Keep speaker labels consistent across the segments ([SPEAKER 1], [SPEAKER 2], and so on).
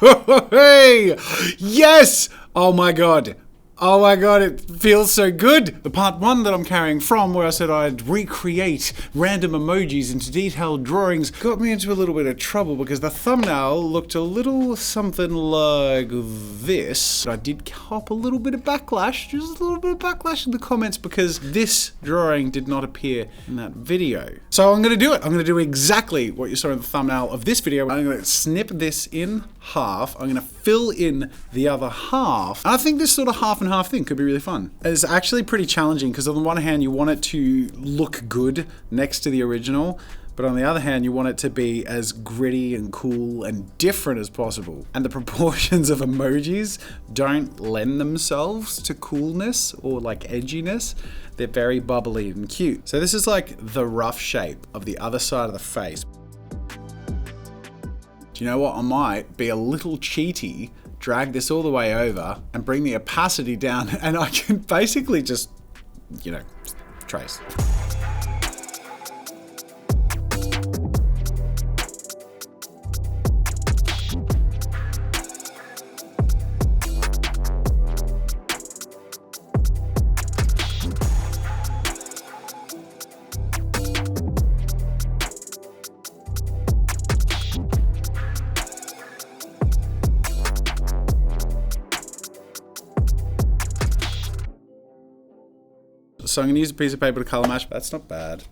[SPEAKER 1] Hey! Yes! Oh my god. Oh my god, it feels so good! The part one that I'm carrying from, where I said I'd recreate random emojis into detailed drawings, got me into a little bit of trouble because the thumbnail looked a little something like this. I did cop a little bit of backlash, just a little bit of backlash in the comments because this drawing did not appear in that video. So I'm gonna do it. I'm gonna do exactly what you saw in the thumbnail of this video. I'm gonna snip this in half. I'm gonna fill in the other half. And I think this sort of half and half thing could be really fun. It's actually pretty challenging because on the one hand you want it to look good next to the original, but on the other hand you want it to be as gritty and cool and different as possible. And the proportions of emojis don't lend themselves to coolness or like edginess. They're very bubbly and cute. So this is like the rough shape of the other side of the face. Do you know what? I might be a little cheaty, drag this all the way over and bring the opacity down, and I can basically just, trace. So I'm going to use a piece of paper to colour match. That's not bad.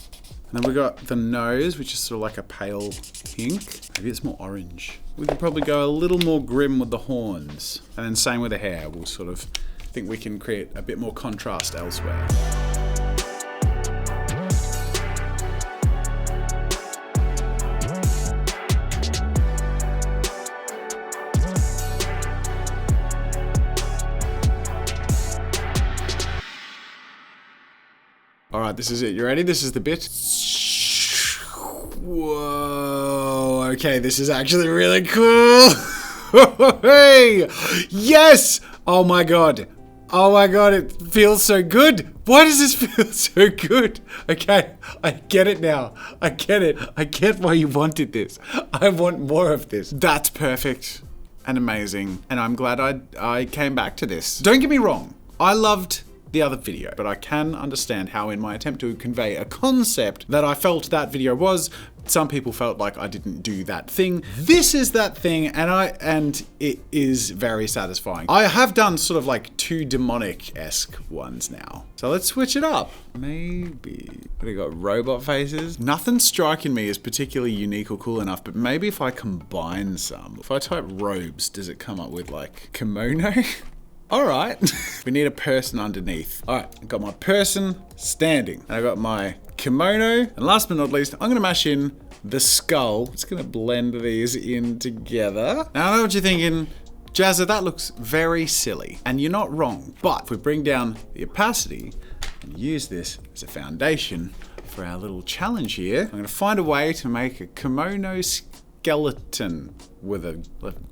[SPEAKER 1] And then we got the nose, which is sort of like a pale pink. Maybe it's more orange. We could probably go a little more grim with the horns. And then same with the hair. We'll sort of think we can create a bit more contrast elsewhere. All right, this is it. You ready? This is the bit. Whoa. Okay, this is actually really cool. Hey! Yes! Oh my god. Oh my god, it feels so good. Why does this feel so good? Okay, I get it now. I get it. I get why you wanted this. I want more of this. That's perfect and amazing. And I'm glad I came back to this. Don't get me wrong. I loved the other video, but I can understand how in my attempt to convey a concept that I felt that video was, some people felt like I didn't do that thing. This is that thing, and it is very satisfying. I have done sort of like two demonic-esque ones now. So let's switch it up. Maybe we got robot faces. Nothing striking me as particularly unique or cool enough, but maybe if I combine some. If I type robes, does it come up with like kimono? All right, we need a person underneath. All right, I've got my person standing. And I've got my kimono. And last but not least, I'm gonna mash in the skull. It's gonna blend these in together. Now I know what you're thinking, Jazza, that looks very silly. And you're not wrong, but if we bring down the opacity and use this as a foundation for our little challenge here, I'm gonna find a way to make a kimono skeleton with a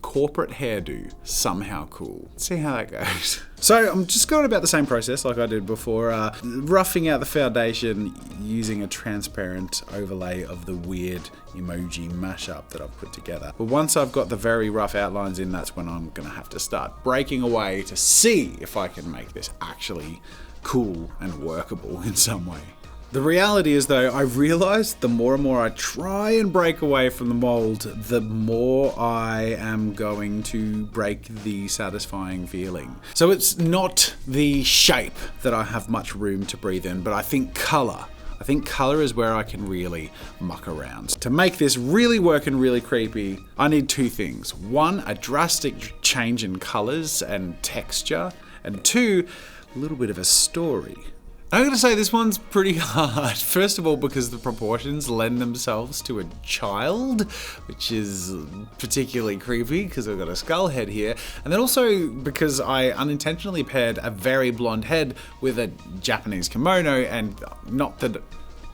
[SPEAKER 1] corporate hairdo somehow cool. Let's see how that goes. So I'm just going about the same process like I did before, roughing out the foundation using a transparent overlay of the weird emoji mashup that I've put together. But once I've got the very rough outlines in, that's when I'm gonna have to start breaking away to see if I can make this actually cool and workable in some way. The reality is though, I've realized the more and more I try and break away from the mold, the more I am going to break the satisfying feeling. So it's not the shape that I have much room to breathe in, but I think color. I think color is where I can really muck around. To make this really work and really creepy, I need two things. One, a drastic change in colors and texture, and two, a little bit of a story. I'm gonna say this one's pretty hard. First of all, because the proportions lend themselves to a child, which is particularly creepy because I've got a skull head here. And then also because I unintentionally paired a very blonde head with a Japanese kimono, and not that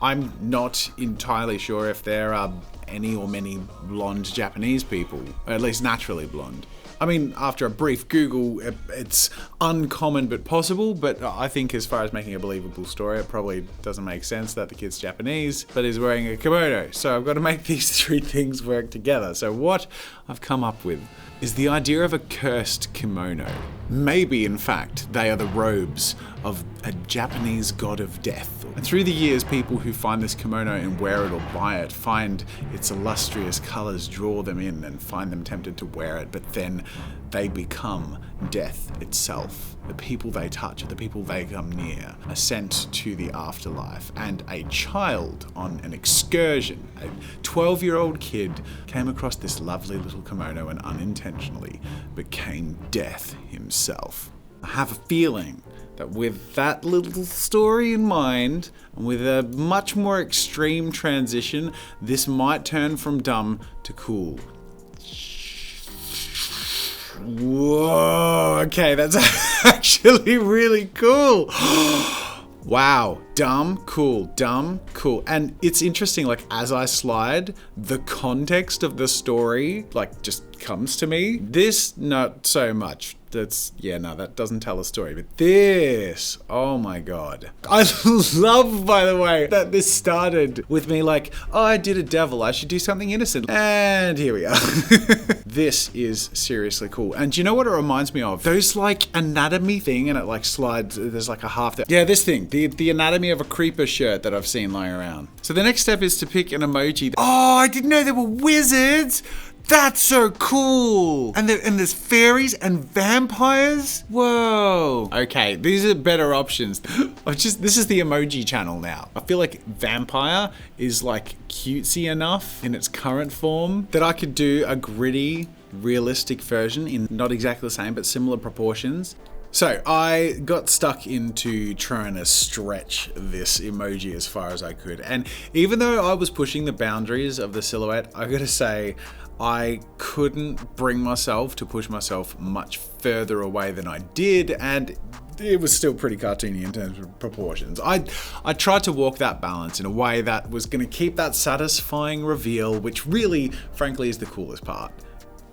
[SPEAKER 1] I'm not entirely sure if there are any or many blonde Japanese people, or at least naturally blonde. I mean, after a brief Google, it's uncommon but possible, but I think as far as making a believable story, it probably doesn't make sense that the kid's Japanese, but is wearing a kimono. So I've got to make these three things work together. So what I've come up with is the idea of a cursed kimono. Maybe, in fact, they are the robes of a Japanese god of death. And through the years, people who find this kimono and wear it or buy it find its illustrious colors draw them in and find them tempted to wear it, but then they become death itself. The people they touch, the people they come near, are sent to the afterlife. And a child on an excursion, a 12-year-old kid, came across this lovely little kimono and unintentionally became death himself. I have a feeling that with that little story in mind, and with a much more extreme transition, this might turn from dumb to cool. Whoa, okay, that's actually really cool. Wow, dumb, cool. And it's interesting, like, as I slide, the context of the story, like, just comes to me. This, not so much. That doesn't tell a story. But this, oh my God. I love, by the way, that this started with me like, oh, I did a devil, I should do something innocent. And here we are. This is seriously cool. And do you know what it reminds me of? Those like anatomy thing, and it like slides, there's like a half there. Yeah, this thing, the anatomy of a creeper shirt that I've seen lying around. So the next step is to pick an emoji. Oh, I didn't know there were wizards. That's so cool! And there's fairies and vampires? Whoa. Okay, these are better options. This is the emoji channel now. I feel like vampire is like cutesy enough in its current form that I could do a gritty, realistic version in not exactly the same, but similar proportions. So I got stuck into trying to stretch this emoji as far as I could. And even though I was pushing the boundaries of the silhouette, I gotta say, I couldn't bring myself to push myself much further away than I did, and it was still pretty cartoony in terms of proportions. I tried to walk that balance in a way that was going to keep that satisfying reveal, which really, frankly, is the coolest part.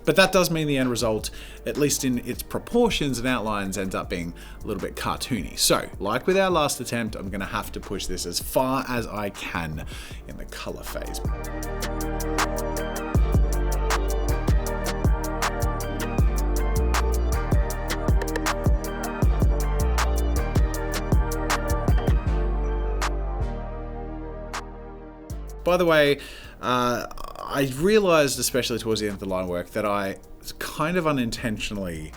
[SPEAKER 1] But that does mean the end result, at least in its proportions and outlines, ends up being a little bit cartoony. So, like with our last attempt, I'm going to have to push this as far as I can in the color phase. By the way, I realized, especially towards the end of the line work, that I kind of unintentionally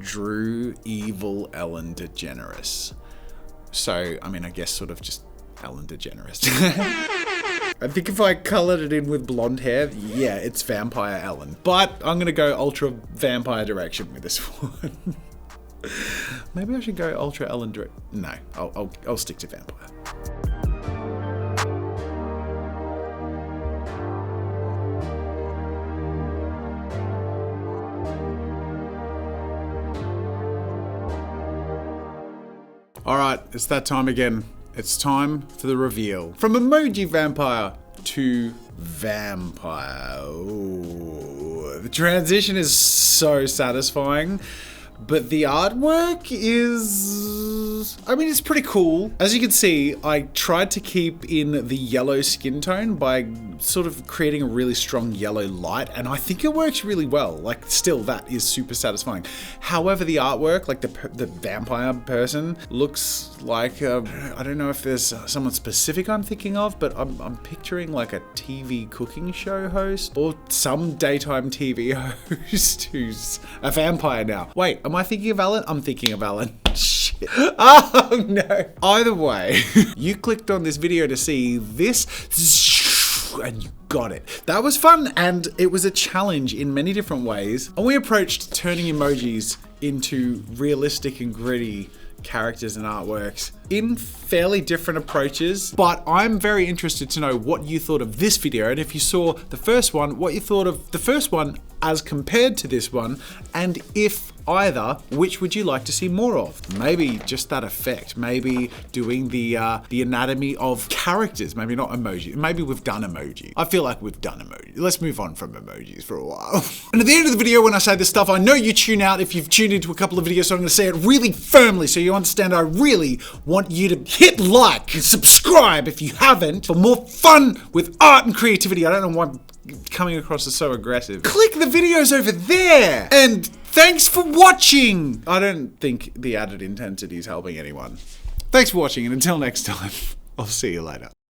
[SPEAKER 1] drew evil Ellen DeGeneres. So, I mean, I guess sort of just Ellen DeGeneres. I think if I colored it in with blonde hair, yeah, it's Vampire Ellen. But I'm going to go ultra vampire direction with this one. Maybe I should go ultra Ellen No, I'll stick to vampire. All right, it's that time again. It's time for the reveal. From emoji vampire to vampire. Ooh, the transition is so satisfying, but the artwork is, I mean, it's pretty cool. As you can see, I tried to keep in the yellow skin tone by sort of creating a really strong yellow light, and I think it works really well. Like, still, that is super satisfying. However, the artwork, like the vampire person, looks like, I don't know if there's someone specific I'm thinking of, but I'm picturing like a TV cooking show host or some daytime TV host who's a vampire now. Wait, am I thinking of Alan? I'm thinking of Alan. Shit. Oh no. Either way, you clicked on this video to see this, and you got it. That was fun, and it was a challenge in many different ways. And we approached turning emojis into realistic and gritty characters and artworks in fairly different approaches, but I'm very interested to know what you thought of this video, and if you saw the first one, what you thought of the first one as compared to this one, and if either, which would you like to see more of? Maybe just that effect, maybe doing the anatomy of characters, maybe not emoji, maybe we've done emoji. I feel like we've done emoji. Let's move on from emojis for a while. And at the end of the video, when I say this stuff, I know you tune out if you've tuned into a couple of videos, so I'm gonna say it really firmly so you understand I really want you to hit like and subscribe if you haven't for more fun with art and creativity. I don't know why I'm coming across as so aggressive. Click the videos over there! And thanks for watching! I don't think the added intensity is helping anyone. Thanks for watching, and until next time, I'll see you later.